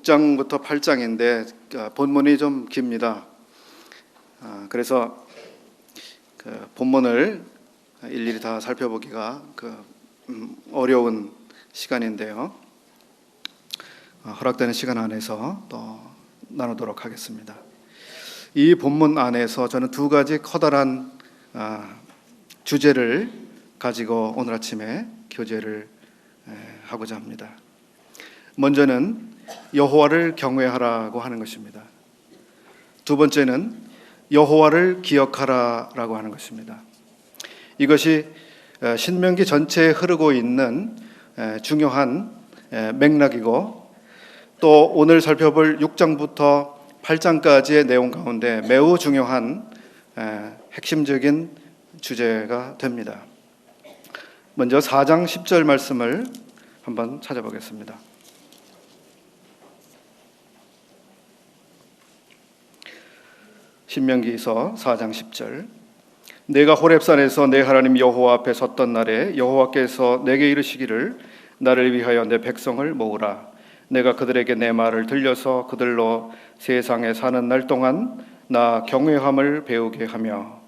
6장부터 8장인데 본문이 좀 깁니다. 그래서 그 본문을 일일이 다 살펴보기가 어려운 시간인데요. 허락되는 시간 안에서 또 나누도록 하겠습니다. 이 본문 안에서 저는 두 가지 커다란 주제를 가지고 오늘 아침에 교제를 하고자 합니다. 먼저는 여호와를 경외하라고 하는 것입니다. 두 번째는 여호와를 기억하라라고 하는 것입니다. 이것이 신명기 전체에 흐르고 있는 중요한 맥락이고, 또 오늘 살펴볼 6장부터 8장까지의 내용 가운데 매우 중요한 핵심적인 주제가 됩니다. 먼저 4장 10절 말씀을 한번 찾아보겠습니다. 신명기서 4장 10절. 내가 호렙산에서 내 하나님 여호와 앞에 섰던 날에 여호와께서 내게 이르시기를 나를 위하여 내 백성을 모으라. 내가 그들에게 내 말을 들려서 그들로 세상에 사는 날 동안 나 경외함을 배우게 하며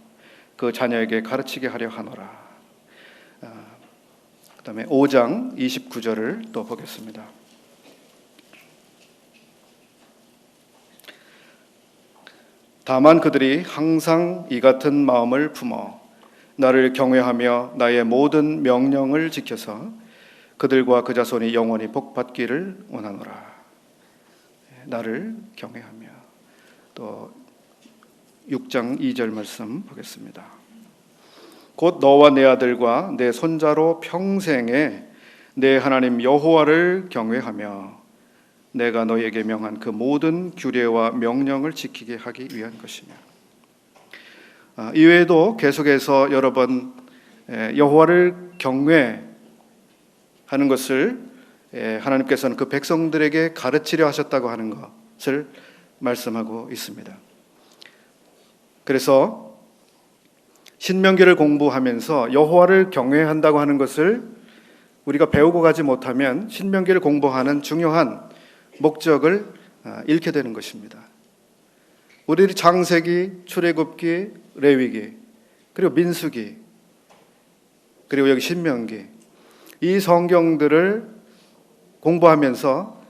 그 자녀에게 가르치게 하려 하노라. 그 다음에 5장 29절을 또 보겠습니다. 다만 그들이 항상 이 같은 마음을 품어 나를 경외하며 나의 모든 명령을 지켜서 그들과 그 자손이 영원히 복받기를 원하노라. 나를 경외하며. 또 6장 2절 말씀 보겠습니다. 곧 너와 내 아들과 내 손자로 평생에 내 하나님 여호와를 경외하며 내가 너에게 명한 그 모든 규례와 명령을 지키게 하기 위한 것이며. 이외에도 계속해서 여러 번 여호와를 경외하는 것을 하나님께서는 그 백성들에게 가르치려 하셨다고 하는 것을 말씀하고 있습니다. 그래서 신명기를 공부하면서 여호와를 경외한다고 하는 것을 우리가 배우고 가지 못하면 신명기를 공부하는 중요한 목적을 잃게 되는 것입니다. 우리 창세기, 출애굽기, 레위기, 그리고 민수기, 그리고 여기 신명기, 이 성경들을 공부하면서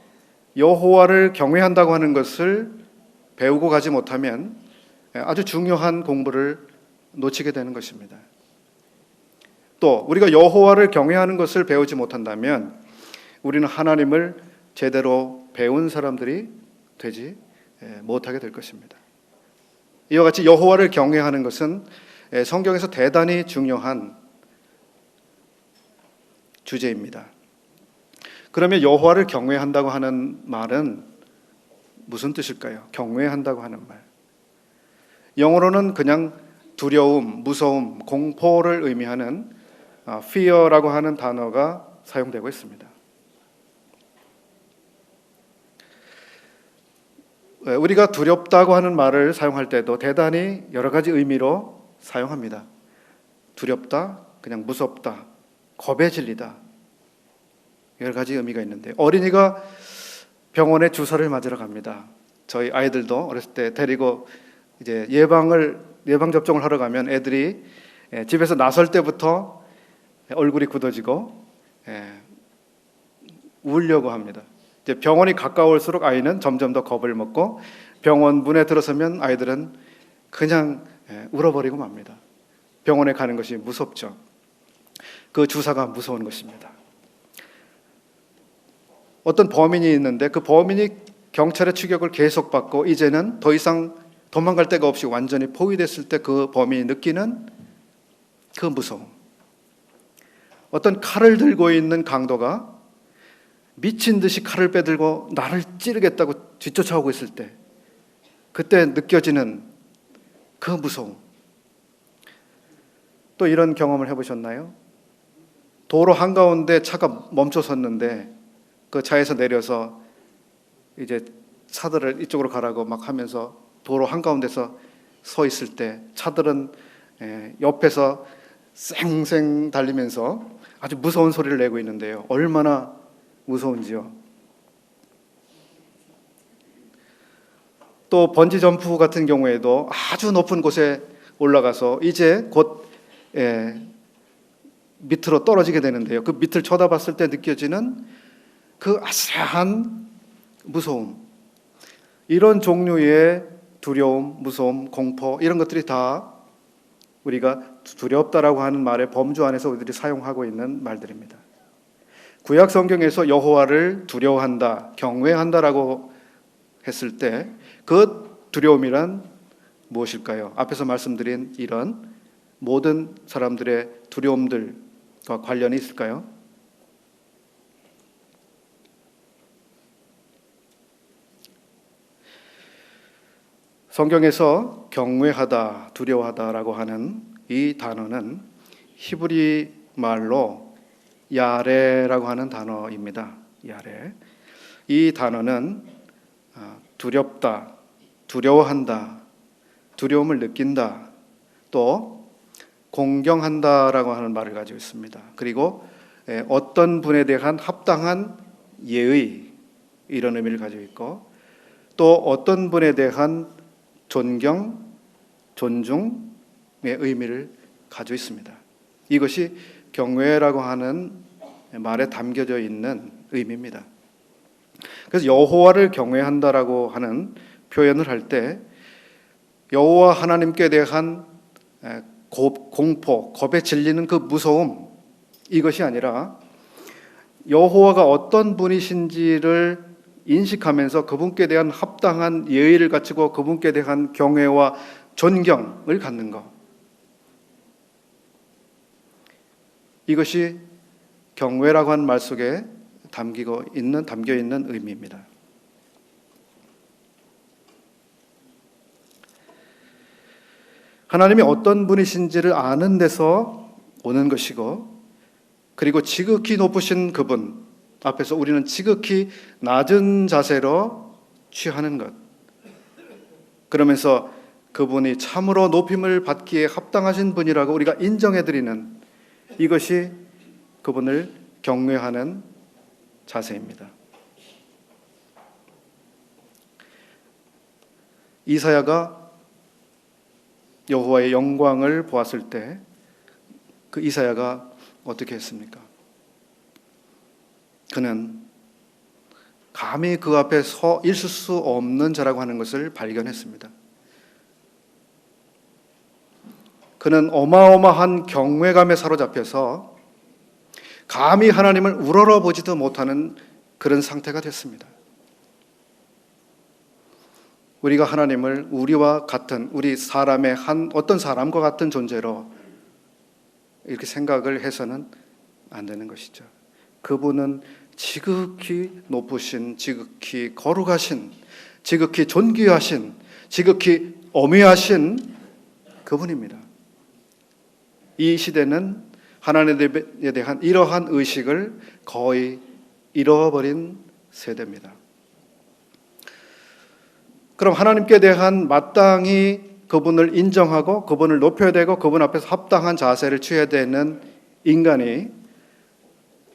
여호와를 경외한다고 하는 것을 배우고 가지 못하면 아주 중요한 공부를 놓치게 되는 것입니다. 또 우리가 여호와를 경외하는 것을 배우지 못한다면 우리는 하나님을 제대로 배운 사람들이 되지 못하게 될 것입니다. 이와 같이 여호와를 경외하는 것은 성경에서 대단히 중요한 주제입니다. 그러면 여호와를 경외한다고 하는 말은 무슨 뜻일까요? 경외한다고 하는 말. 영어로는 그냥 두려움, 무서움, 공포를 의미하는 fear라고 하는 단어가 사용되고 있습니다. 우리가 두렵다고 하는 말을 사용할 때도 대단히 여러 가지 의미로 사용합니다. 두렵다, 그냥 무섭다, 겁에 질리다, 여러 가지 의미가 있는데, 어린이가 병원에 주사를 맞으러 갑니다. 저희 아이들도 어렸을 때 데리고 이제 예방 접종을 하러 가면 애들이 집에서 나설 때부터 얼굴이 굳어지고 울려고 합니다. 이제 병원이 가까울수록 아이는 점점 더 겁을 먹고 병원 문에 들어서면 아이들은 그냥 울어버리고 맙니다. 병원에 가는 것이 무섭죠. 그 주사가 무서운 것입니다. 어떤 범인이 있는데 그 범인이 경찰의 추격을 계속 받고 이제는 더 이상 도망갈 데가 없이 완전히 포위됐을 때 그 범인이 느끼는 그 무서움. 어떤 칼을 들고 있는 강도가 미친 듯이 칼을 빼들고 나를 찌르겠다고 뒤쫓아오고 있을 때 그때 느껴지는 그 무서움. 또 이런 경험을 해보셨나요? 도로 한가운데 차가 멈춰 섰는데 그 차에서 내려서 이제 차들을 이쪽으로 가라고 막 하면서 도로 한가운데서 서 있을 때 차들은 옆에서 쌩쌩 달리면서 아주 무서운 소리를 내고 있는데요. 얼마나 무서운지요. 또 번지 점프 같은 경우에도 아주 높은 곳에 올라가서 이제 곧 밑으로 떨어지게 되는데요. 그 밑을 쳐다봤을 때 느껴지는 그 아슬한 무서움, 이런 종류의 두려움, 무서움, 공포, 이런 것들이 다 우리가 두렵다라고 하는 말의 범주 안에서 우리들이 사용하고 있는 말들입니다. 구약 성경에서 여호와를 두려워한다, 경외한다라고 했을 때 그 두려움이란 무엇일까요? 앞에서 말씀드린 이런 모든 사람들의 두려움들과 관련이 있을까요? 성경에서 경외하다, 두려워하다라고 하는 이 단어는 히브리 말로 야레라고 하는 단어입니다. 야레. 이 단어는 두렵다, 두려워한다, 두려움을 느낀다, 또 공경한다라고 하는 말을 가지고 있습니다. 그리고 어떤 분에 대한 합당한 예의, 이런 의미를 가지고 있고, 또 어떤 분에 대한 존경, 존중의 의미를 가지고 있습니다. 이것이 경외라고 하는 말에 담겨져 있는 의미입니다. 그래서 여호와를 경외한다라고 하는 표현을 할 때 여호와 하나님께 대한 공포, 겁에 질리는 그 무서움, 이것이 아니라 여호와가 어떤 분이신지를 인식하면서 그분께 대한 합당한 예의를 갖추고 그분께 대한 경외와 존경을 갖는 것, 이것이 경외라고 하는 말 속에 담겨 있는 의미입니다. 하나님이 어떤 분이신지를 아는 데서 오는 것이고, 그리고 지극히 높으신 그분 앞에서 우리는 지극히 낮은 자세로 취하는 것, 그러면서 그분이 참으로 높임을 받기에 합당하신 분이라고 우리가 인정해드리는, 이것이 그분을 경외하는 자세입니다. 이사야가 여호와의 영광을 보았을 때 그 이사야가 어떻게 했습니까? 그는 감히 그 앞에 서 있을 수 없는 자라고 하는 것을 발견했습니다. 그는 어마어마한 경외감에 사로잡혀서 감히 하나님을 우러러보지도 못하는 그런 상태가 됐습니다. 우리가 하나님을 우리와 같은, 우리 사람의 어떤 사람과 같은 존재로 이렇게 생각을 해서는 안 되는 것이죠. 그분은 지극히 높으신, 지극히 거룩하신, 지극히 존귀하신, 지극히 엄위하신 그분입니다. 이 시대는 하나님에 대한 이러한 의식을 거의 잃어버린 세대입니다. 그럼 하나님께 대한 마땅히 그분을 인정하고 그분을 높여야 되고 그분 앞에서 합당한 자세를 취해야 되는 인간이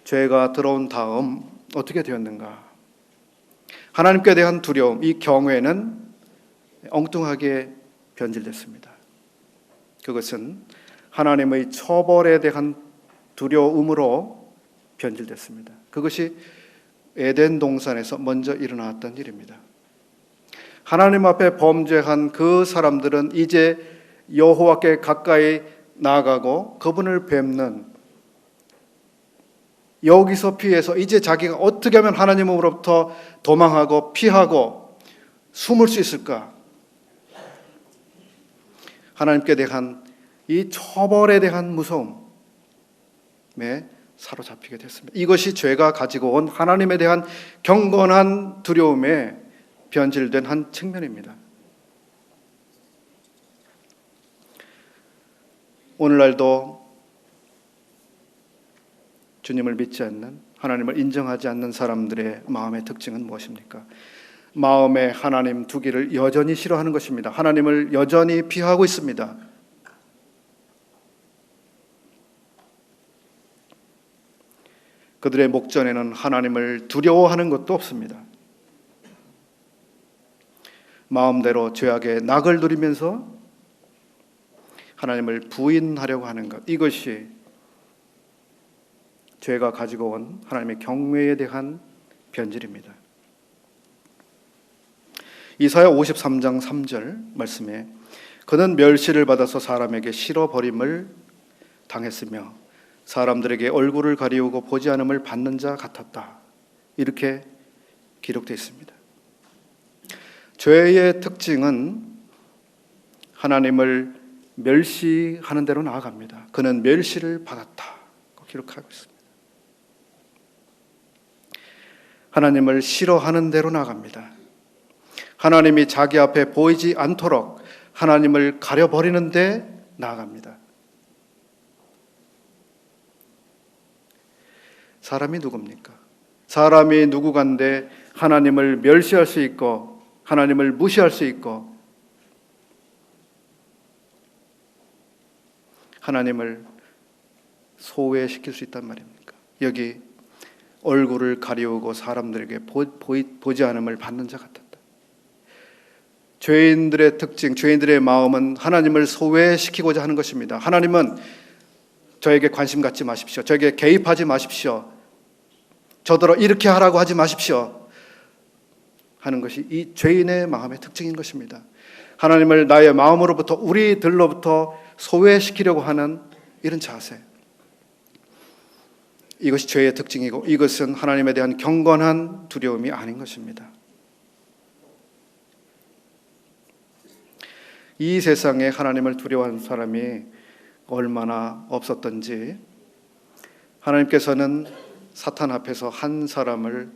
죄가 들어온 다음 어떻게 되었는가? 하나님께 대한 두려움, 이 경외는 엉뚱하게 변질됐습니다. 그것은 하나님의 처벌에 대한 두려움으로 변질됐습니다. 그것이 에덴 동산에서 먼저 일어났던 일입니다. 하나님 앞에 범죄한 그 사람들은 이제 여호와께 가까이 나아가고 그분을 뵙는, 여기서 피해서 이제 자기가 어떻게 하면 하나님으로부터 도망하고 피하고 숨을 수 있을까? 하나님께 대한 이 처벌에 대한 무서움에 사로잡히게 됐습니다. 이것이 죄가 가지고 온 하나님에 대한 경건한 두려움에 변질된 한 측면입니다. 오늘날도 주님을 믿지 않는, 하나님을 인정하지 않는 사람들의 마음의 특징은 무엇입니까? 마음에 하나님 두기를 여전히 싫어하는 것입니다. 하나님을 여전히 피하고 있습니다. 그들의 목전에는 하나님을 두려워하는 것도 없습니다. 마음대로 죄악의 낙을 누리면서 하나님을 부인하려고 하는 것, 이것이 죄가 가지고 온 하나님의 경외에 대한 변질입니다. 이사야 53장 3절 말씀에 그는 멸시를 받아서 사람에게 실어버림을 당했으며 사람들에게 얼굴을 가리우고 보지 않음을 받는 자 같았다, 이렇게 기록되어 있습니다. 죄의 특징은 하나님을 멸시하는 대로 나아갑니다. 그는 멸시를 받았다 기록하고 있습니다. 하나님을 싫어하는 대로 나아갑니다. 하나님이 자기 앞에 보이지 않도록 하나님을 가려버리는 데 나아갑니다. 사람이 누굽니까? 사람이 누구간데 하나님을 멸시할 수 있고 하나님을 무시할 수 있고 하나님을 소외시킬 수 있단 말입니까? 여기 얼굴을 가리우고 사람들에게 보지 않음을 받는 자 같았다. 죄인들의 특징, 죄인들의 마음은 하나님을 소외시키고자 하는 것입니다. 하나님은 저에게 관심 갖지 마십시오. 저에게 개입하지 마십시오. 저더러 이렇게 하라고 하지 마십시오 하는 것이 이 죄인의 마음의 특징인 것입니다. 하나님을 나의 마음으로부터, 우리들로부터 소외시키려고 하는 이런 자세, 이것이 죄의 특징이고 이것은 하나님에 대한 경건한 두려움이 아닌 것입니다. 이 세상에 하나님을 두려워하는 사람이 얼마나 없었던지 하나님께서는 사탄 앞에서 한 사람을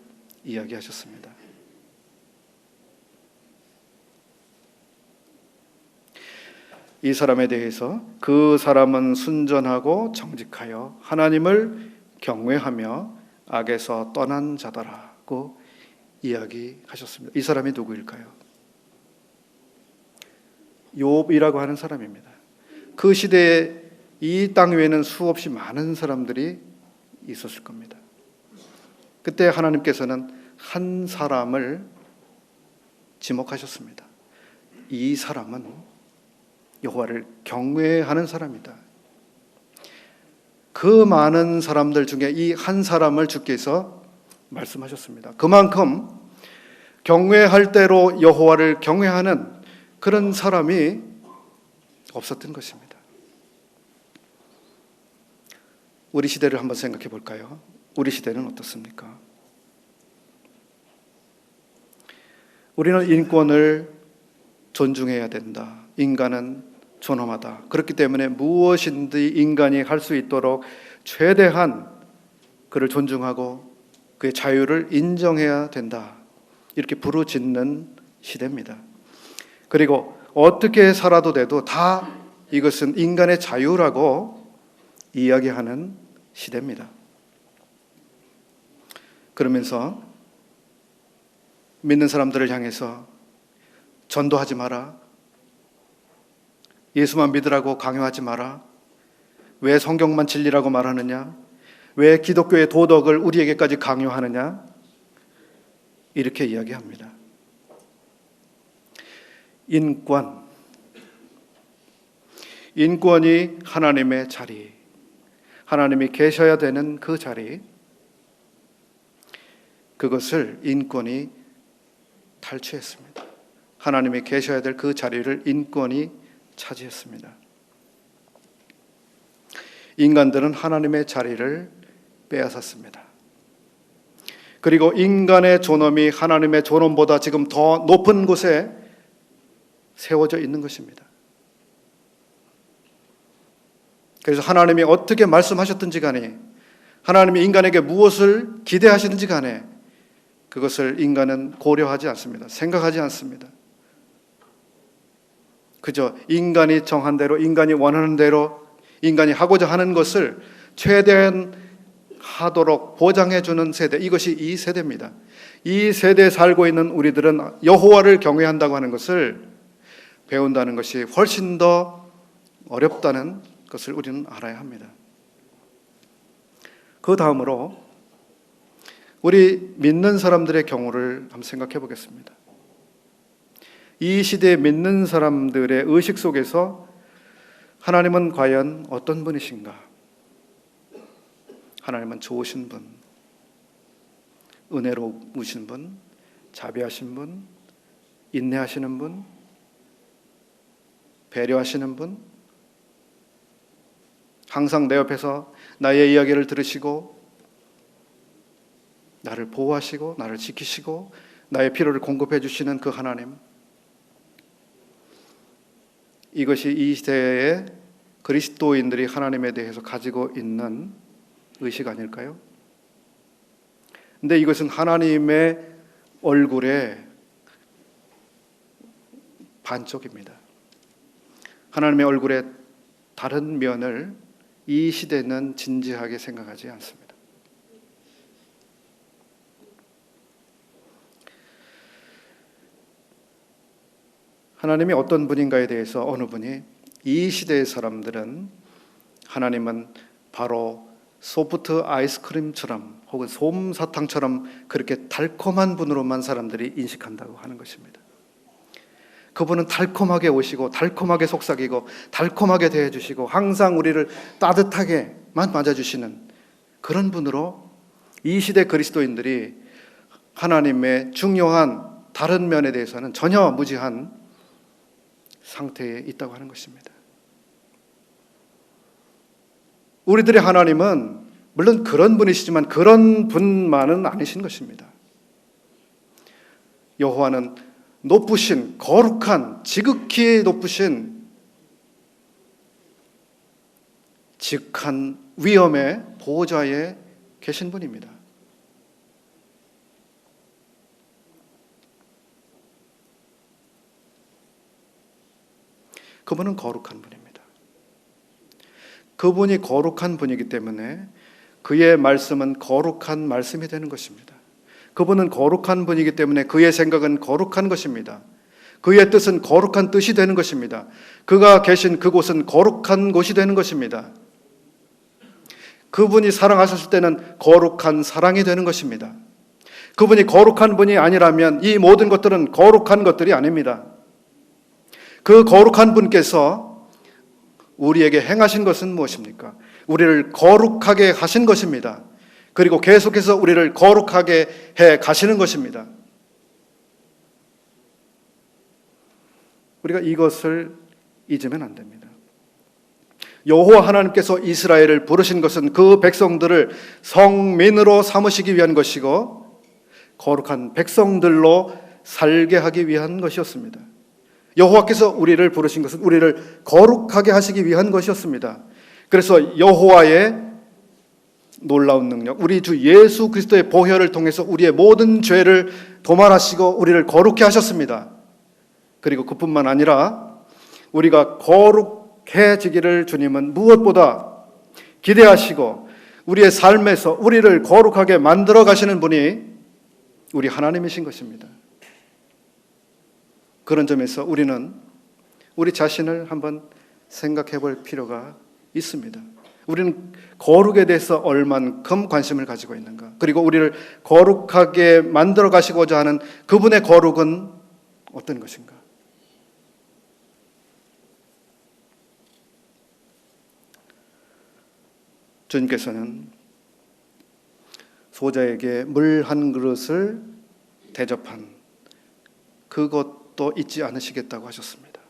이야기하셨습니다. 이 사람에 대해서 그 사람은 순전하고 정직하여 하나님을 경외하며 악에서 떠난 자더라고 이야기하셨습니다. 이 사람이 누구일까요? 욥이라고 하는 사람입니다. 그 시대에 이 땅 위에는 수없이 많은 사람들이 있었을 겁니다. 그때 하나님께서는 한 사람을 지목하셨습니다. 이 사람은 여호와를 경외하는 사람이다. 그 많은 사람들 중에 이 한 사람을 주께서 말씀하셨습니다. 그만큼 경외할 대로 여호와를 경외하는 그런 사람이 없었던 것입니다. 우리 시대를 한번 생각해 볼까요? 우리 시대는 어떻습니까? 우리는 인권을 존중해야 된다. 인간은 존엄하다. 그렇기 때문에 무엇인지 인간이 할 수 있도록 최대한 그를 존중하고 그의 자유를 인정해야 된다. 이렇게 부르짖는 시대입니다. 그리고 어떻게 살아도 돼도 다 이것은 인간의 자유라고 이야기하는 시대입니다. 그러면서 믿는 사람들을 향해서 전도하지 마라, 예수만 믿으라고 강요하지 마라, 왜 성경만 진리라고 말하느냐, 왜 기독교의 도덕을 우리에게까지 강요하느냐, 이렇게 이야기합니다. 인권이 하나님의 자리, 하나님이 계셔야 되는 그 자리, 그것을 인권이 탈취했습니다. 하나님이 계셔야 될 그 자리를 인권이 차지했습니다. 인간들은 하나님의 자리를 빼앗았습니다. 그리고 인간의 존엄이 하나님의 존엄보다 지금 더 높은 곳에 세워져 있는 것입니다. 그래서 하나님이 어떻게 말씀하셨든지 간에, 하나님이 인간에게 무엇을 기대하시든지 간에 그것을 인간은 고려하지 않습니다. 생각하지 않습니다. 그저 인간이 정한 대로, 인간이 원하는 대로, 인간이 하고자 하는 것을 최대한 하도록 보장해주는 세대, 이것이 이 세대입니다. 이 세대에 살고 있는 우리들은 여호와를 경외한다고 하는 것을 배운다는 것이 훨씬 더 어렵다는 것을 우리는 알아야 합니다. 그 다음으로 우리 믿는 사람들의 경우를 한번 생각해 보겠습니다. 이 시대에 믿는 사람들의 의식 속에서 하나님은 과연 어떤 분이신가? 하나님은 좋으신 분, 은혜로우신 분, 자비하신 분, 인내하시는 분, 배려하시는 분, 항상 내 옆에서 나의 이야기를 들으시고 나를 보호하시고 나를 지키시고 나의 필요를 공급해 주시는 그 하나님, 이것이 이 시대의 그리스도인들이 하나님에 대해서 가지고 있는 의식 아닐까요? 근데 이것은 하나님의 얼굴의 반쪽입니다. 하나님의 얼굴의 다른 면을 이 시대는 진지하게 생각하지 않습니다. 하나님이 어떤 분인가에 대해서 어느 분이 이 시대의 사람들은 하나님은 바로 소프트 아이스크림처럼 혹은 솜사탕처럼 그렇게 달콤한 분으로만 사람들이 인식한다고 하는 것입니다. 그분은 달콤하게 오시고 달콤하게 속삭이고 달콤하게 대해주시고 항상 우리를 따뜻하게만 맞아주시는 그런 분으로 이 시대 그리스도인들이 하나님의 중요한 다른 면에 대해서는 전혀 무지한 상태에 있다고 하는 것입니다. 우리들의 하나님은 물론 그런 분이시지만 그런 분만은 아니신 것입니다. 여호와는 높으신 거룩한 지극히 높으신 지극한 위엄의 보호자에 계신 분입니다. 그분은 거룩한 분입니다. 그분이 거룩한 분이기 때문에 그의 말씀은 거룩한 말씀이 되는 것입니다. 그분은 거룩한 분이기 때문에 그의 생각은 거룩한 것입니다. 그의 뜻은 거룩한 뜻이 되는 것입니다. 그가 계신 그곳은 거룩한 곳이 되는 것입니다. 그분이 사랑하셨을 때는 거룩한 사랑이 되는 것입니다. 그분이 거룩한 분이 아니라면 이 모든 것들은 거룩한 것들이 아닙니다. 그 거룩한 분께서 우리에게 행하신 것은 무엇입니까? 우리를 거룩하게 하신 것입니다. 그리고 계속해서 우리를 거룩하게 해 가시는 것입니다. 우리가 이것을 잊으면 안 됩니다. 여호와 하나님께서 이스라엘을 부르신 것은 그 백성들을 성민으로 삼으시기 위한 것이고 거룩한 백성들로 살게 하기 위한 것이었습니다. 여호와께서 우리를 부르신 것은 우리를 거룩하게 하시기 위한 것이었습니다. 그래서 여호와의 놀라운 능력, 우리 주 예수 그리스도의 보혈을 통해서 우리의 모든 죄를 도말하시고 우리를 거룩히 하셨습니다. 그리고 그뿐만 아니라 우리가 거룩해지기를 주님은 무엇보다 기대하시고 우리의 삶에서 우리를 거룩하게 만들어 가시는 분이 우리 하나님이신 것입니다. 그런 점에서 우리는 우리 자신을 한번 생각해 볼 필요가 있습니다. 우리는 거룩에 대해서 얼만큼 관심을 가지고 있는가? 그리고 우리를 거룩하게 만들어 가시고자 하는 그분의 거룩은 어떤 것인가? 주님께서는 소자에게 물 한 그릇을 대접한 그것도 잊지 않으시겠다고 하셨습니다.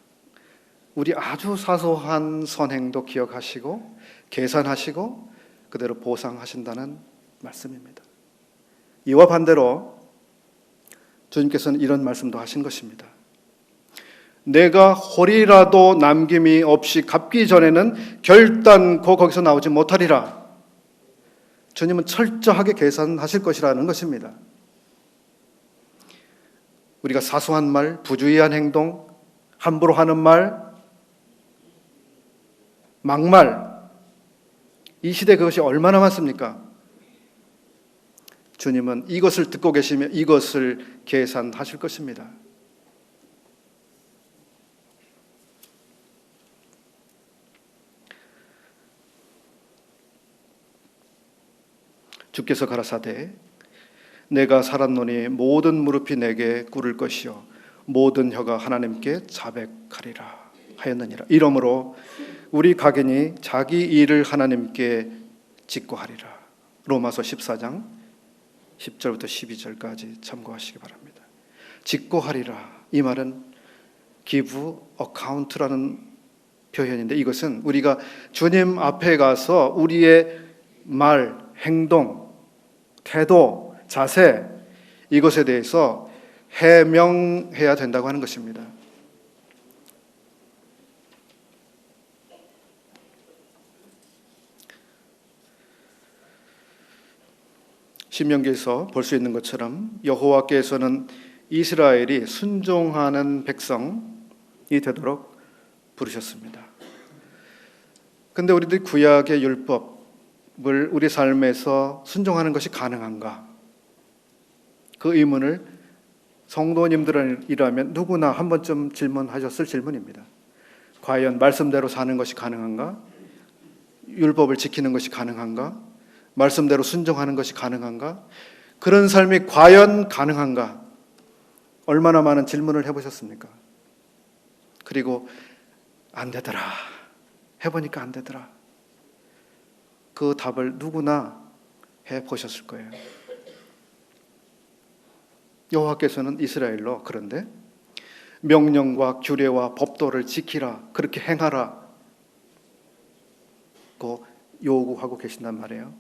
우리 아주 사소한 선행도 기억하시고 계산하시고 그대로 보상하신다는 말씀입니다. 이와 반대로 주님께서는 이런 말씀도 하신 것입니다. 내가 홀이라도 남김이 없이 갚기 전에는 결단코 거기서 나오지 못하리라. 주님은 철저하게 계산하실 것이라는 것입니다. 우리가 사소한 말, 부주의한 행동, 함부로 하는 말, 막말, 이 시대에 그것이 얼마나 많습니까? 주님은 이것을 듣고 계시며 이것을 계산하실 것입니다. 주께서 가라사대 내가 살았노니 모든 무릎이 내게 꿇을 것이요 모든 혀가 하나님께 자백하리라 하였느니라. 이러므로 우리 각인이 자기 일을 하나님께 직고하리라. 로마서 14장 10절부터 12절까지 참고하시기 바랍니다. 직고하리라, 이 말은 give account라는 표현인데, 이것은 우리가 주님 앞에 가서 우리의 말, 행동, 태도, 자세, 이것에 대해서 해명해야 된다고 하는 것입니다. 신명기에서 볼 수 있는 것처럼 여호와께서는 이스라엘이 순종하는 백성이 되도록 부르셨습니다. 근데 우리들 구약의 율법을 우리 삶에서 순종하는 것이 가능한가? 그 의문을 성도님들이라면 누구나 한 번쯤 질문하셨을 질문입니다. 과연 말씀대로 사는 것이 가능한가? 율법을 지키는 것이 가능한가? 말씀대로 순종하는 것이 가능한가? 그런 삶이 과연 가능한가? 얼마나 많은 질문을 해보셨습니까? 그리고 안 되더라, 해보니까 안 되더라, 그 답을 누구나 해보셨을 거예요. 여호와께서는 이스라엘로 그런데 명령과 규례와 법도를 지키라, 그렇게 행하라 고 요구하고 계신단 말이에요.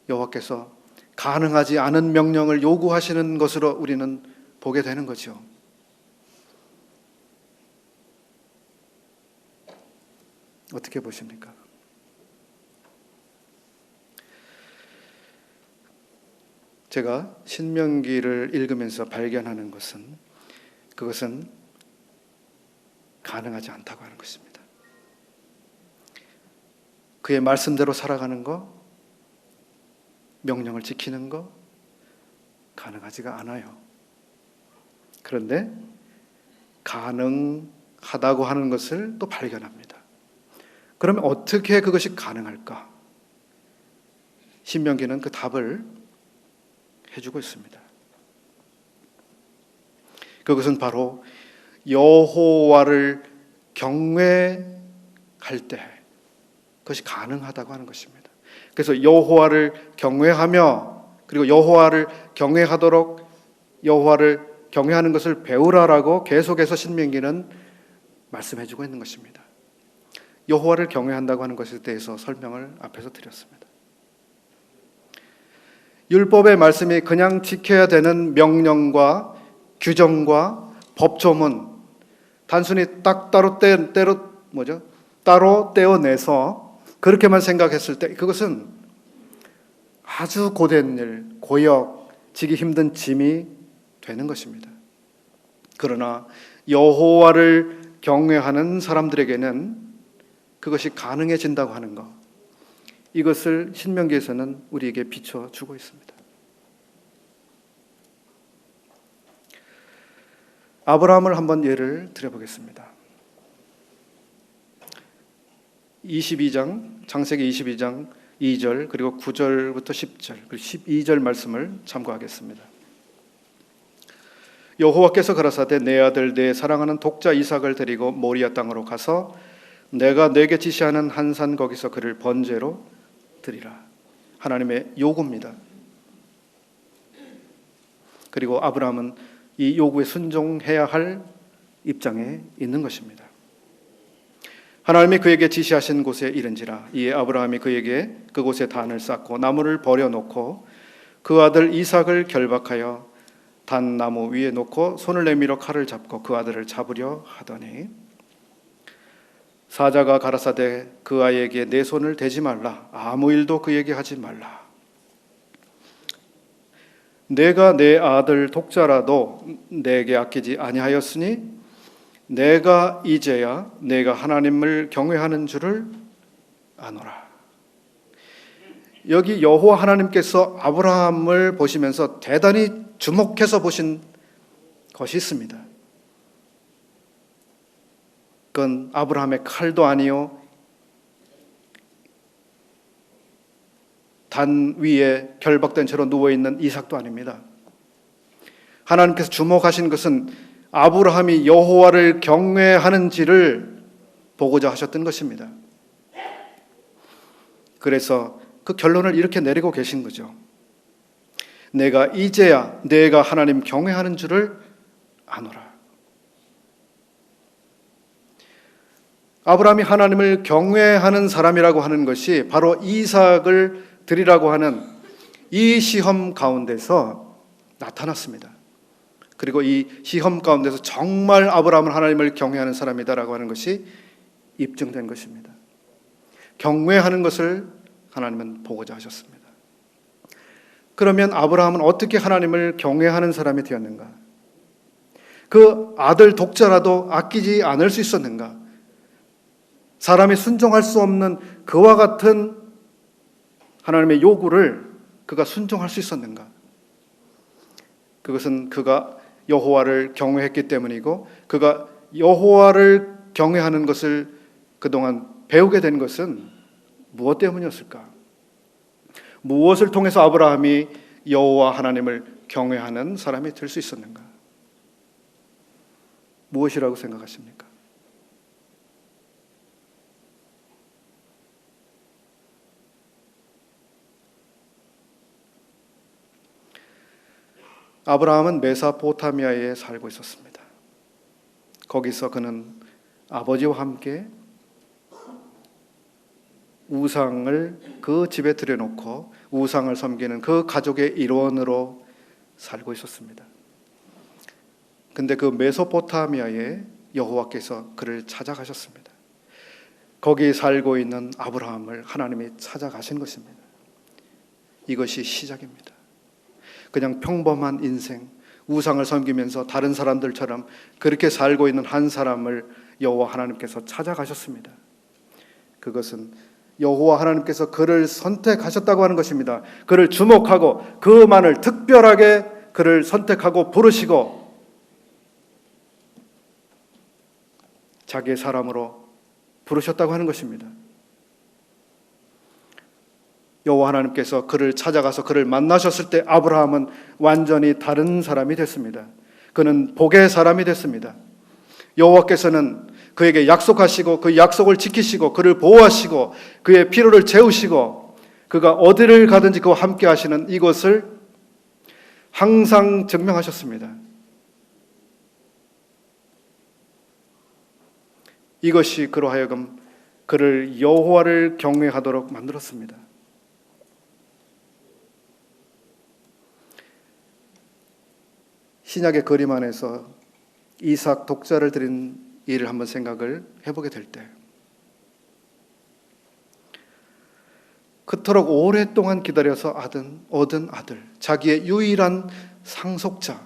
여호와께서 가능하지 않은 명령을 요구하시는 것으로 우리는 보게 되는 거죠. 어떻게 보십니까? 제가 신명기를 읽으면서 발견하는 것은, 그것은 가능하지 않다고 하는 것입니다. 그의 말씀대로 살아가는 것, 명령을 지키는 것, 가능하지가 않아요. 그런데 가능하다고 하는 것을 또 발견합니다. 그러면 어떻게 그것이 가능할까? 신명기는 그 답을 해주고 있습니다. 그것은 바로 여호와를 경외할 때 그것이 가능하다고 하는 것입니다. 그래서 여호와를 경외하며, 그리고 여호와를 경외하도록 여호와를 경외하는 것을 배우라라고 계속해서 신명기는 말씀해주고 있는 것입니다. 여호와를 경외한다고 하는 것에 대해서 설명을 앞에서 드렸습니다. 율법의 말씀이 그냥 지켜야 되는 명령과 규정과 법조문, 단순히 따로 떼어내서 그렇게만 생각했을 때 그것은 아주 고된 일, 고역, 지기 힘든 짐이 되는 것입니다. 그러나 여호와를 경외하는 사람들에게는 그것이 가능해진다고 하는 것, 이것을 신명기에서는 우리에게 비춰주고 있습니다. 아브라함을 한번 예를 들어보겠습니다. 22장, 창세기 22장 2절 그리고 9절부터 10절 그리고 12절 말씀을 참고하겠습니다. 여호와께서 가라사대 내 아들 내 사랑하는 독자 이삭을 데리고 모리아 땅으로 가서 내가 내게 지시하는 한 산 거기서 그를 번제로 드리라. 하나님의 요구입니다. 그리고 아브라함은 이 요구에 순종해야 할 입장에 있는 것입니다. 하나님이 그에게 지시하신 곳에 이른지라. 이에 아브라함이 그에게 그곳에 단을 쌓고 나무를 버려놓고 그 아들 이삭을 결박하여 단 나무 위에 놓고 손을 내밀어 칼을 잡고 그 아들을 잡으려 하더니 사자가 가라사대 그 아이에게 내 손을 대지 말라. 아무 일도 그에게 하지 말라. 내가 내 아들 독자라도 내게 아끼지 아니하였으니 내가 이제야 내가 하나님을 경외하는 줄을 아노라. 여기 여호와 하나님께서 아브라함을 보시면서 대단히 주목해서 보신 것이 있습니다. 그건 아브라함의 칼도 아니요 단 위에 결박된 채로 누워있는 이삭도 아닙니다. 하나님께서 주목하신 것은 아브라함이 여호와를 경외하는지를 보고자 하셨던 것입니다. 그래서 그 결론을 이렇게 내리고 계신 거죠. 내가 이제야 내가 하나님 경외하는 줄을 아노라. 아브라함이 하나님을 경외하는 사람이라고 하는 것이 바로 이삭을 드리라고 하는 이 시험 가운데서 나타났습니다. 그리고 이 시험 가운데서 정말 아브라함은 하나님을 경외하는 사람이다라고 하는 것이 입증된 것입니다. 경외하는 것을 하나님은 보고자 하셨습니다. 그러면 아브라함은 어떻게 하나님을 경외하는 사람이 되었는가? 그 아들 독자라도 아끼지 않을 수 있었는가? 사람이 순종할 수 없는 그와 같은 하나님의 요구를 그가 순종할 수 있었는가? 그것은 그가 여호와를 경외했기 때문이고, 그가 여호와를 경외하는 것을 그동안 배우게 된 것은 무엇 때문이었을까? 무엇을 통해서 아브라함이 여호와 하나님을 경외하는 사람이 될 수 있었는가? 무엇이라고 생각하십니까? 아브라함은 메소포타미아에 살고 있었습니다. 거기서 그는 아버지와 함께 우상을 그 집에 들여놓고 우상을 섬기는 그 가족의 일원으로 살고 있었습니다. 근데 그 메소포타미아에 여호와께서 그를 찾아가셨습니다. 거기 살고 있는 아브라함을 하나님이 찾아가신 것입니다. 이것이 시작입니다. 그냥 평범한 인생, 우상을 섬기면서 다른 사람들처럼 그렇게 살고 있는 한 사람을 여호와 하나님께서 찾아가셨습니다. 그것은 여호와 하나님께서 그를 선택하셨다고 하는 것입니다. 그를 주목하고 그만을 특별하게 그를 선택하고 부르시고 자기의 사람으로 부르셨다고 하는 것입니다. 여호와 하나님께서 그를 찾아가서 그를 만나셨을 때 아브라함은 완전히 다른 사람이 됐습니다. 그는 복의 사람이 됐습니다. 여호와께서는 그에게 약속하시고 그 약속을 지키시고 그를 보호하시고 그의 필요를 채우시고 그가 어디를 가든지 그와 함께 하시는 이것을 항상 증명하셨습니다. 이것이 그로 하여금 그를 여호와를 경외하도록 만들었습니다. 신약의 그림 안에서 이삭 독자를 드린 일을 한번 생각을 해보게 될 때, 그토록 오랫동안 기다려서 얻은 아들, 자기의 유일한 상속자,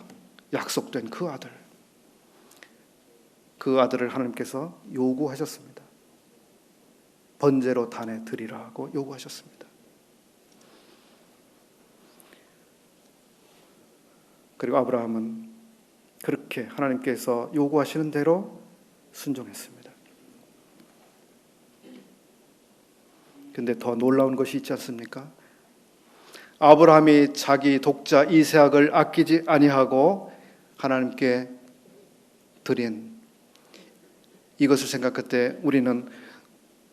약속된 그 아들을 하나님께서 요구하셨습니다. 번제로 단에 드리라고 요구하셨습니다. 그리고 아브라함은 그렇게 하나님께서 요구하시는 대로 순종했습니다. 근데 더 놀라운 것이 있지 않습니까? 아브라함이 자기 독자 이삭을 아끼지 아니하고 하나님께 드린 이것을 생각할 때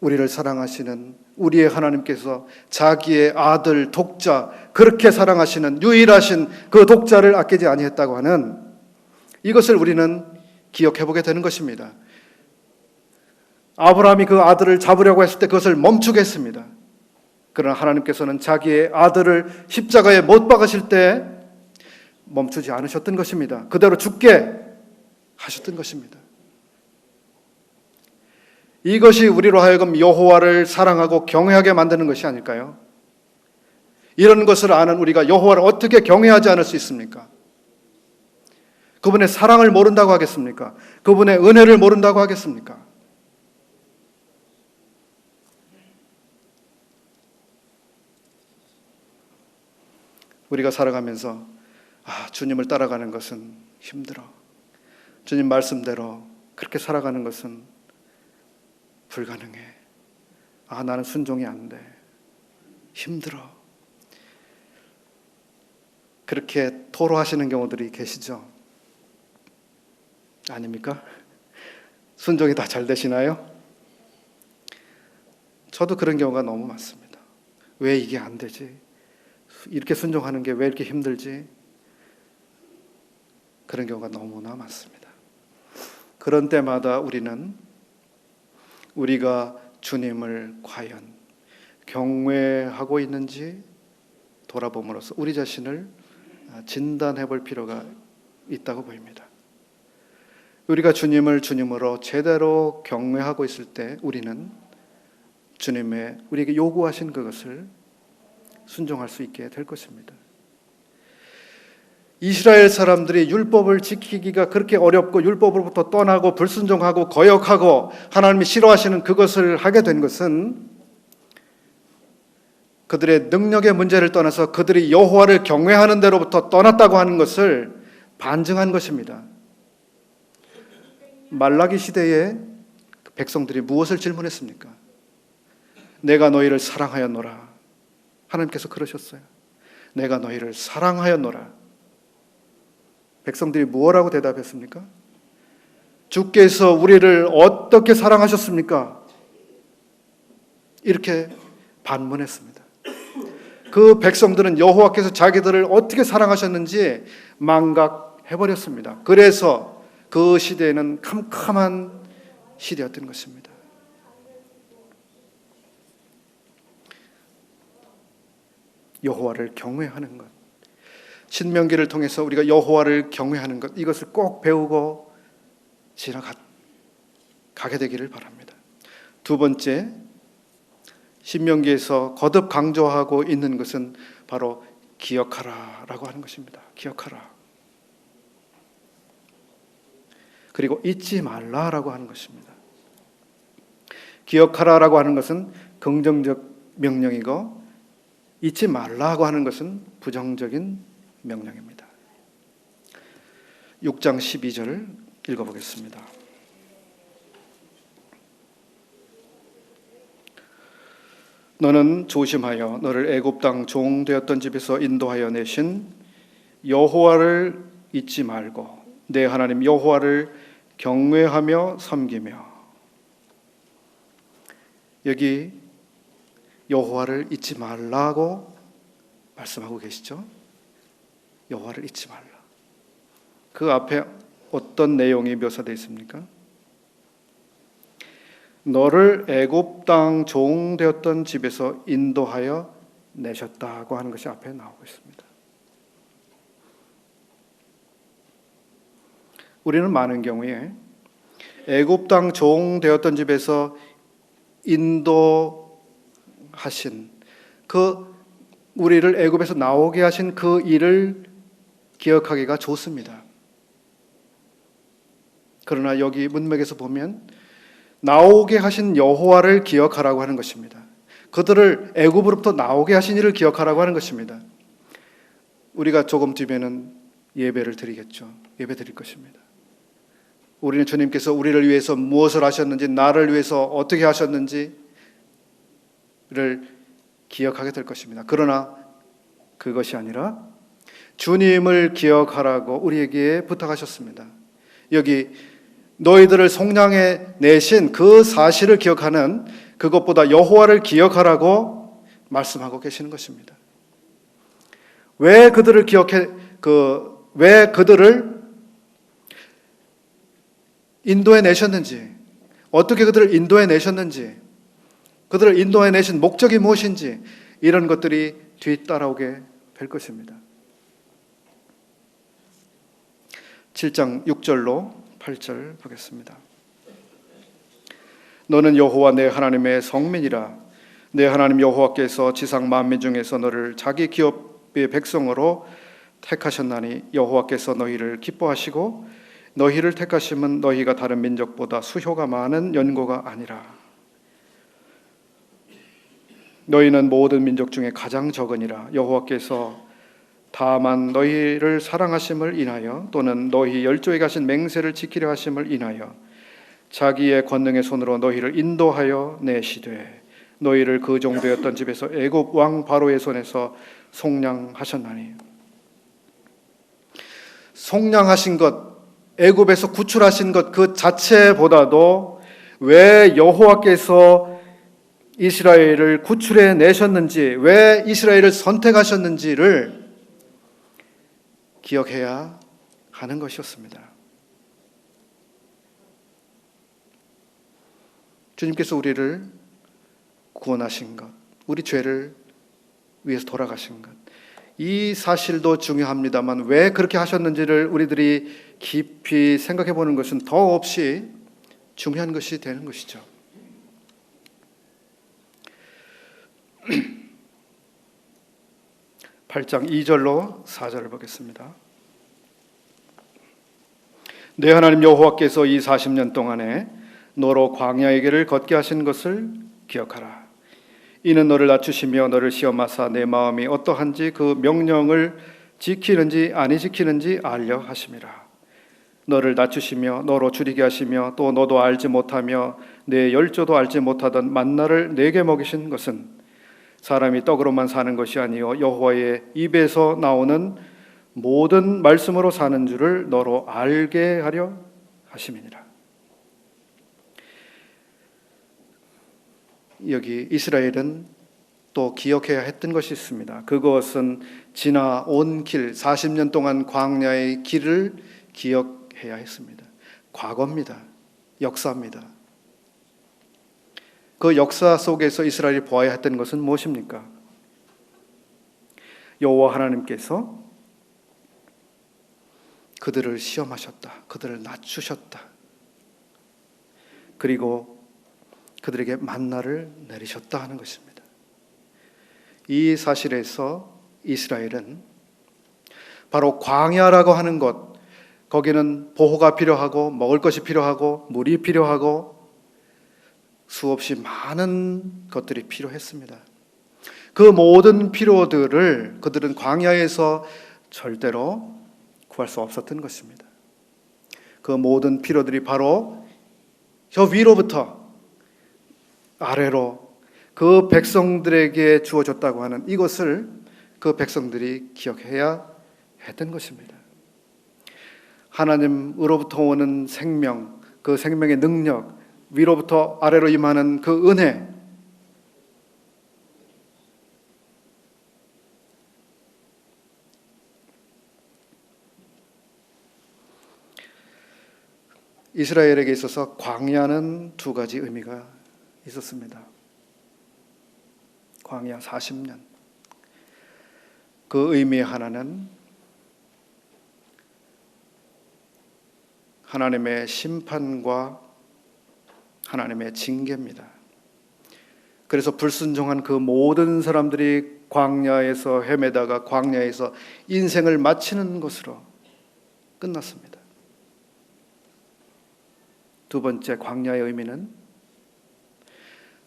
우리를 사랑하시는 우리의 하나님께서 자기의 아들 독자, 그렇게 사랑하시는 유일하신 그 독자를 아끼지 아니했다고 하는 이것을 우리는 기억해 보게 되는 것입니다. 아브라함이 그 아들을 잡으려고 했을 때 그것을 멈추게 했습니다. 그러나 하나님께서는 자기의 아들을 십자가에 못 박으실 때 멈추지 않으셨던 것입니다. 그대로 죽게 하셨던 것입니다. 이것이 우리로 하여금 여호와를 사랑하고 경외하게 만드는 것이 아닐까요? 이런 것을 아는 우리가 여호와를 어떻게 경외하지 않을 수 있습니까? 그분의 사랑을 모른다고 하겠습니까? 그분의 은혜를 모른다고 하겠습니까? 우리가 살아가면서 주님을 따라가는 것은 힘들어. 주님 말씀대로 그렇게 살아가는 것은 불가능해. 나는 순종이 안 돼. 힘들어. 그렇게 토로하시는 경우들이 계시죠? 아닙니까? 순종이 다 잘 되시나요? 저도 그런 경우가 너무 많습니다. 왜 이게 안 되지? 이렇게 순종하는 게 왜 이렇게 힘들지? 그런 경우가 너무나 많습니다. 그런 때마다 우리가 주님을 과연 경외하고 있는지 돌아봄으로써 우리 자신을 진단해 볼 필요가 있다고 보입니다. 우리가 주님을 주님으로 제대로 경외하고 있을 때 우리는 주님의 우리에게 요구하신 그것을 순종할 수 있게 될 것입니다. 이스라엘 사람들이 율법을 지키기가 그렇게 어렵고 율법으로부터 떠나고 불순종하고 거역하고 하나님이 싫어하시는 그것을 하게 된 것은 그들의 능력의 문제를 떠나서 그들이 여호와를 경외하는 데로부터 떠났다고 하는 것을 반증한 것입니다. 말라기 시대에 백성들이 무엇을 질문했습니까? 내가 너희를 사랑하였노라. 하나님께서 그러셨어요. 내가 너희를 사랑하였노라. 백성들이 무엇라고 대답했습니까? 주께서 우리를 어떻게 사랑하셨습니까? 이렇게 반문했습니다. 그 백성들은 여호와께서 자기들을 어떻게 사랑하셨는지 망각해버렸습니다. 그래서 그 시대에는 캄캄한 시대였던 것입니다. 여호와를 경외하는 것, 신명기를 통해서 우리가 여호와를 경외하는 것, 이것을 꼭 배우고 지나가게 되기를 바랍니다. 두 번째, 신명기에서 거듭 강조하고 있는 것은 바로 기억하라라고 하는 것입니다. 기억하라. 그리고 잊지 말라라고 하는 것입니다. 기억하라라고 하는 것은 긍정적 명령이고 잊지 말라고 하는 것은 부정적인 명령입니다. 6장 12절 읽어보겠습니다. 너는 조심하여 너를 애굽 땅 종 되었던 집에서 인도하여 내신 여호와를 잊지 말고 내 하나님 여호와를 경외하며 섬기며. 여기 여호와를 잊지 말라고 말씀하고 계시죠? 여호와를 잊지 말라. 그 앞에 어떤 내용이 묘사되어 있습니까? 너를 애굽 땅 종 되었던 집에서 인도하여 내셨다고 하는 것이 앞에 나오고 있습니다. 우리는 많은 경우에 애굽 땅 종 되었던 집에서 인도하신 그 우리를 애굽에서 나오게 하신 그 일을 기억하기가 좋습니다. 그러나 여기 문맥에서 보면 나오게 하신 여호와를 기억하라고 하는 것입니다. 그들을 애굽으로부터 나오게 하신 일을 기억하라고 하는 것입니다. 우리가 조금 뒤에는 예배를 드리겠죠. 예배 드릴 것입니다. 우리는 주님께서 우리를 위해서 무엇을 하셨는지, 나를 위해서 어떻게 하셨는지를 기억하게 될 것입니다. 그러나 그것이 아니라 주님을 기억하라고 우리에게 부탁하셨습니다. 여기 너희들을 속량해 내신 그 사실을 기억하는 그것보다 여호와를 기억하라고 말씀하고 계시는 것입니다. 왜 그들을 왜 그들을 인도해 내셨는지, 어떻게 그들을 인도해 내셨는지, 그들을 인도해 내신 목적이 무엇인지, 이런 것들이 뒤따라오게 될 것입니다. 7장 6절로 8절 보겠습니다. 너는 여호와 내 하나님의 성민이라. 내 하나님 여호와께서 지상 만민 중에서 너를 자기 기업의 백성으로 택하셨나니 여호와께서 너희를 기뻐하시고 너희를 택하심은 너희가 다른 민족보다 수효가 많은 연고가 아니라. 너희는 모든 민족 중에 가장 적으니라. 여호와께서 다만 너희를 사랑하심을 인하여 또는 너희 열조에 가신 맹세를 지키려 하심을 인하여 자기의 권능의 손으로 너희를 인도하여 내시되 너희를 그 종되었던 집에서 애굽 왕 바로의 손에서 속량하셨나니. 속량하신 것, 애굽에서 구출하신 것 그 자체보다도 왜 여호와께서 이스라엘을 구출해 내셨는지, 왜 이스라엘을 선택하셨는지를 기억해야 하는 것이었습니다. 주님께서 우리를 구원하신 것, 우리 죄를 위해서 돌아가신 것, 이 사실도 중요합니다만 왜 그렇게 하셨는지를 우리들이 깊이 생각해 보는 것은 더없이 중요한 것이 되는 것이죠. 8장 2절로 4절을 보겠습니다. 내 하나님 여호와께서 이 40년 동안에 너로 광야의 길을 걷게 하신 것을 기억하라. 이는 너를 낮추시며 너를 시험하사 내 마음이 어떠한지 그 명령을 지키는지 아니 지키는지 알려 하심이라. 너를 낮추시며 너로 줄이게 하시며 또 너도 알지 못하며 내 열조도 알지 못하던 만나를 내게 먹이신 것은 사람이 떡으로만 사는 것이 아니요 여호와의 입에서 나오는 모든 말씀으로 사는 줄을 너로 알게 하려 하심이니라. 여기 이스라엘은 또 기억해야 했던 것이 있습니다. 그것은 지나온 길, 40년 동안 광야의 길을 기억해야 했습니다. 과거입니다. 역사입니다. 그 역사 속에서 이스라엘이 보아야 했던 것은 무엇입니까? 여호와 하나님께서 그들을 시험하셨다. 그들을 낮추셨다. 그리고 그들에게 만나를 내리셨다 하는 것입니다. 이 사실에서 이스라엘은 바로 광야라고 하는 것, 거기는 보호가 필요하고 먹을 것이 필요하고 물이 필요하고 수없이 많은 것들이 필요했습니다. 그 모든 필요들을 그들은 광야에서 절대로 구할 수 없었던 것입니다. 그 모든 필요들이 바로 저 위로부터 아래로 그 백성들에게 주어졌다고 하는 이것을 그 백성들이 기억해야 했던 것입니다. 하나님으로부터 오는 생명, 그 생명의 능력, 위로부터 아래로 임하는 그 은혜, 이스라엘에게 있어서 광야는 두 가지 의미가 있었습니다. 광야 40년. 그 의미의 하나는 하나님의 심판과 하나님의 징계입니다. 그래서 불순종한 그 모든 사람들이 광야에서 헤매다가 광야에서 인생을 마치는 것으로 끝났습니다. 두 번째 광야의 의미는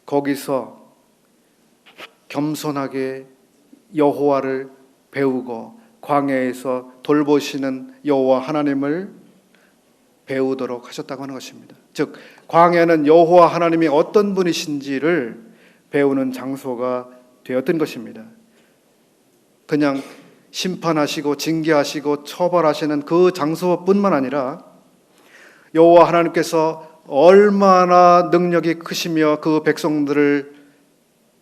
거기서 겸손하게 여호와를 배우고 광야에서 돌보시는 여호와 하나님을 배우도록 하셨다고 하는 것입니다. 즉 광야는 여호와 하나님이 어떤 분이신지를 배우는 장소가 되었던 것입니다. 그냥 심판하시고 징계하시고 처벌하시는 그 장소뿐만 아니라 여호와 하나님께서 얼마나 능력이 크시며 그 백성들을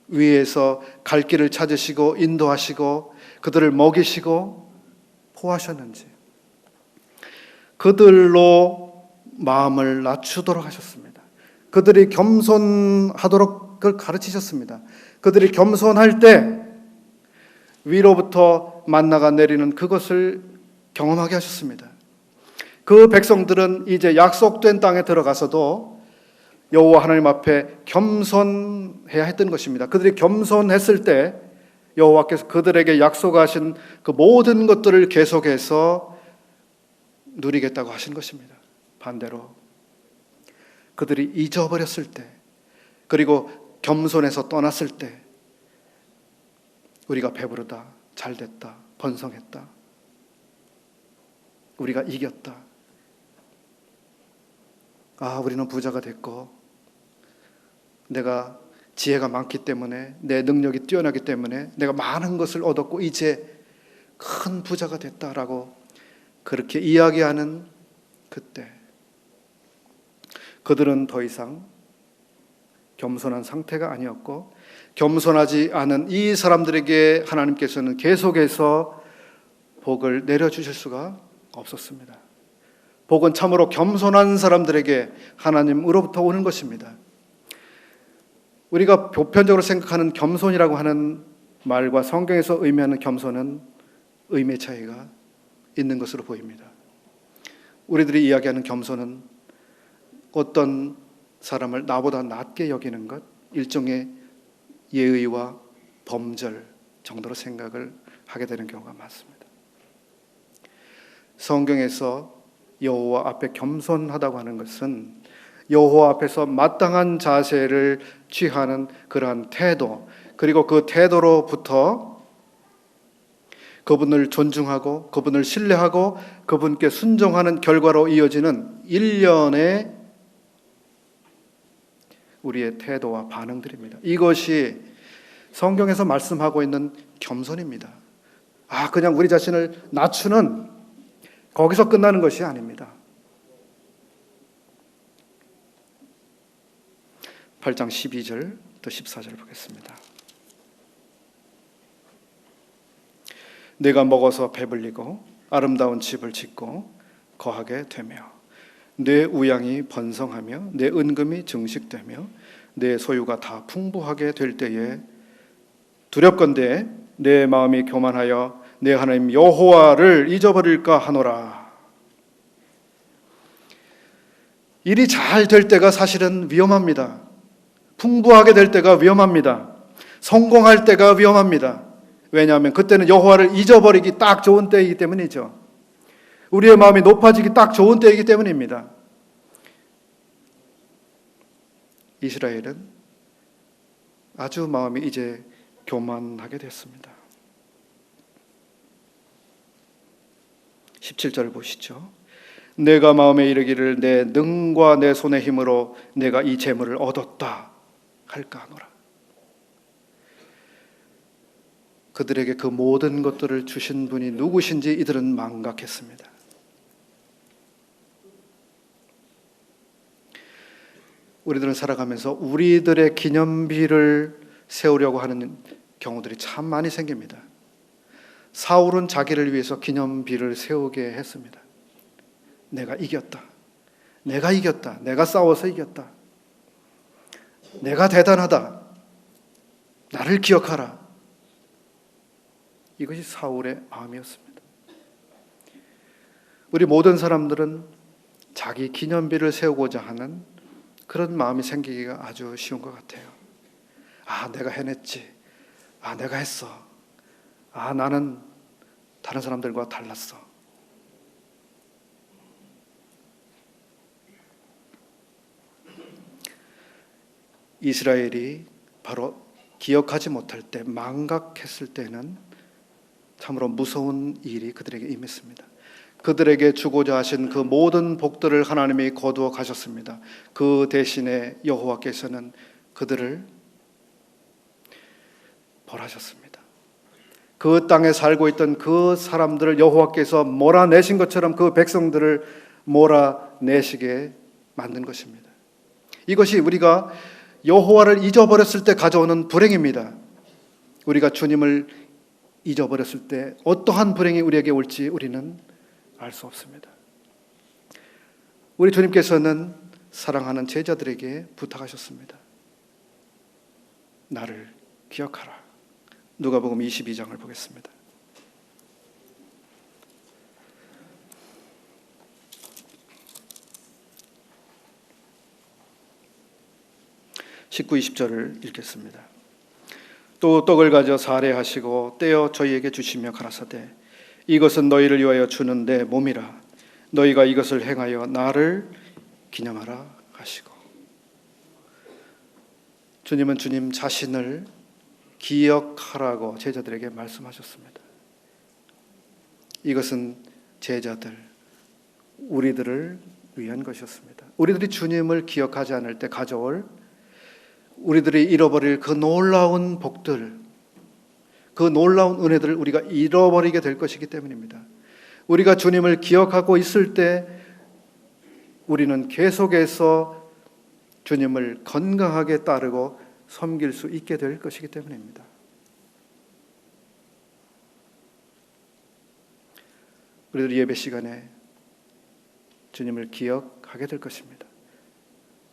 위해서 갈 길을 찾으시고 인도하시고 그들을 먹이시고 포하셨는지 그들로 마음을 낮추도록 하셨습니다. 그들이 겸손하도록 그걸 가르치셨습니다. 그들이 겸손할 때 위로부터 만나가 내리는 그것을 경험하게 하셨습니다. 그 백성들은 이제 약속된 땅에 들어가서도 여호와 하나님 앞에 겸손해야 했던 것입니다. 그들이 겸손했을 때 여호와께서 그들에게 약속하신 그 모든 것들을 계속해서 누리겠다고 하신 것입니다. 반대로 그들이 잊어버렸을 때 그리고 겸손해서 떠났을 때 우리가 배부르다, 잘됐다, 번성했다, 우리가 이겼다, 우리는 부자가 됐고 내가 지혜가 많기 때문에 내 능력이 뛰어나기 때문에 내가 많은 것을 얻었고 이제 큰 부자가 됐다라고 그렇게 이야기하는 그때 그들은 더 이상 겸손한 상태가 아니었고, 겸손하지 않은 이 사람들에게 하나님께서는 계속해서 복을 내려주실 수가 없었습니다. 복은 참으로 겸손한 사람들에게 하나님으로부터 오는 것입니다. 우리가 보편적으로 생각하는 겸손이라고 하는 말과 성경에서 의미하는 겸손은 의미의 차이가 있는 것으로 보입니다. 우리들이 이야기하는 겸손은 어떤 사람을 나보다 낮게 여기는 것, 일종의 예의와 범절 정도로 생각을 하게 되는 경우가 많습니다. 성경에서 여호와 앞에 겸손하다고 하는 것은 여호와 앞에서 마땅한 자세를 취하는 그러한 태도, 그리고 그 태도로부터 그분을 존중하고 그분을 신뢰하고 그분께 순종하는 결과로 이어지는 일련의 우리의 태도와 반응들입니다. 이것이 성경에서 말씀하고 있는 겸손입니다. 그냥 우리 자신을 낮추는, 거기서 끝나는 것이 아닙니다. 8장 12절 또 14절 보겠습니다. 내가 먹어서 배불리고 아름다운 집을 짓고 거하게 되며 내 우양이 번성하며 내 은금이 증식되며 내 소유가 다 풍부하게 될 때에 두렵건대 내 마음이 교만하여 내 하나님 여호와를 잊어버릴까 하노라. 일이 잘 될 때가 사실은 위험합니다. 풍부하게 될 때가 위험합니다. 성공할 때가 위험합니다. 왜냐하면 그때는 여호와를 잊어버리기 딱 좋은 때이기 때문이죠. 우리의 마음이 높아지기 딱 좋은 때이기 때문입니다. 이스라엘은 아주 마음이 이제 교만하게 됐습니다. 17절을 보시죠. 내가 마음에 이르기를 내 능과 내 손의 힘으로 내가 이 재물을 얻었다 할까 하노라. 그들에게 그 모든 것들을 주신 분이 누구신지 이들은 망각했습니다. 우리들은 살아가면서 우리들의 기념비를 세우려고 하는 경우들이 참 많이 생깁니다. 사울은 자기를 위해서 기념비를 세우게 했습니다. 내가 이겼다. 내가 이겼다. 내가 싸워서 이겼다. 내가 대단하다. 나를 기억하라. 이것이 사울의 마음이었습니다. 우리 모든 사람들은 자기 기념비를 세우고자 하는 그런 마음이 생기기가 아주 쉬운 것 같아요. 내가 해냈지. 내가 했어. 나는 다른 사람들과 달랐어. 이스라엘이 바로 기억하지 못할 때, 망각했을 때는 참으로 무서운 일이 그들에게 임했습니다. 그들에게 주고자 하신 그 모든 복들을 하나님이 거두어 가셨습니다. 그 대신에 여호와께서는 그들을 벌하셨습니다. 그 땅에 살고 있던 그 사람들을 여호와께서 몰아내신 것처럼 그 백성들을 몰아내시게 만든 것입니다. 이것이 우리가 여호와를 잊어버렸을 때 가져오는 불행입니다. 우리가 주님을 잊어버렸을 때 어떠한 불행이 우리에게 올지 우리는 알 수 없습니다. 우리 주님께서는 사랑하는 제자들에게 부탁하셨습니다. 나를 기억하라. 누가복음 22장을 보겠습니다. 19, 20절을 읽겠습니다. 또 떡을 가져 사례하시고 떼어 저희에게 주시며 가라사대 이것은 너희를 위하여 주는 내 몸이라 너희가 이것을 행하여 나를 기념하라 하시고. 주님은 주님 자신을 기억하라고 제자들에게 말씀하셨습니다. 이것은 제자들, 우리들을 위한 것이었습니다. 우리들이 주님을 기억하지 않을 때 가져올, 우리들이 잃어버릴 그 놀라운 복들, 그 놀라운 은혜들을 우리가 잃어버리게 될 것이기 때문입니다. 우리가 주님을 기억하고 있을 때 우리는 계속해서 주님을 건강하게 따르고 섬길 수 있게 될 것이기 때문입니다. 우리들 예배 시간에 주님을 기억하게 될 것입니다.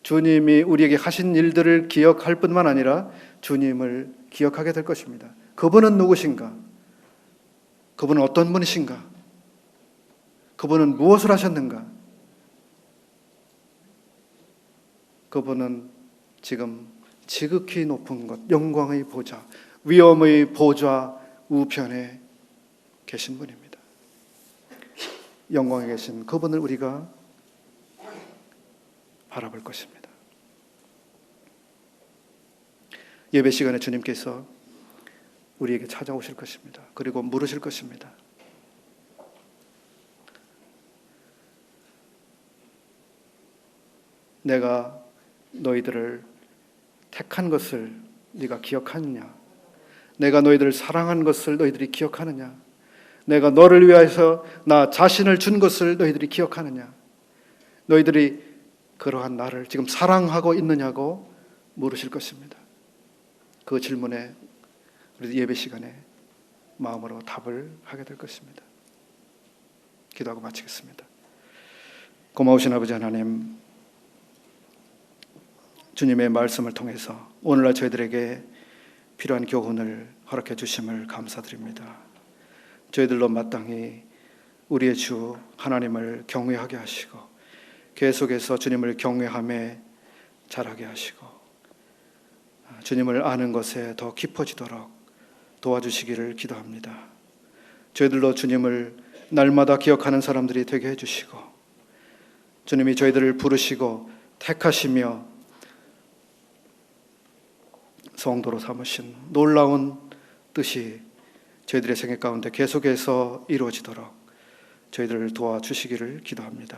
주님이 우리에게 하신 일들을 기억할 뿐만 아니라 주님을 기억하게 될 것입니다. 그분은 누구신가? 그분은 어떤 분이신가? 그분은 무엇을 하셨는가? 그분은 지금 지극히 높은 것, 영광의 보좌, 위엄의 보좌 우편에 계신 분입니다. 영광에 계신 그분을 우리가 바라볼 것입니다. 예배 시간에 주님께서 우리에게 찾아오실 것입니다. 그리고 물으실 것입니다. 내가 너희들을 택한 것을 네가 기억하느냐? 내가 너희들을 사랑한 것을 너희들이 기억하느냐? 내가 너를 위하여서 나 자신을 준 것을 너희들이 기억하느냐? 너희들이 그러한 나를 지금 사랑하고 있느냐고 물으실 것입니다. 그 질문에 우리 예배 시간에 마음으로 답을 하게 될 것입니다. 기도하고 마치겠습니다. 고마우신 아버지 하나님, 주님의 말씀을 통해서 오늘날 저희들에게 필요한 교훈을 허락해 주심을 감사드립니다. 저희들로 마땅히 우리의 주 하나님을 경외하게 하시고 계속해서 주님을 경외함에 자라게 하시고 주님을 아는 것에 더 깊어지도록 도와주시기를 기도합니다. 저희들로 주님을 날마다 기억하는 사람들이 되게 해주시고 주님이 저희들을 부르시고 택하시며 성도로 삼으신 놀라운 뜻이 저희들의 생애 가운데 계속해서 이루어지도록 저희들을 도와주시기를 기도합니다.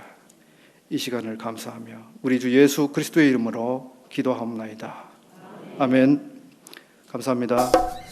이 시간을 감사하며 우리 주 예수 그리스도의 이름으로 기도하옵나이다. 아멘. 감사합니다.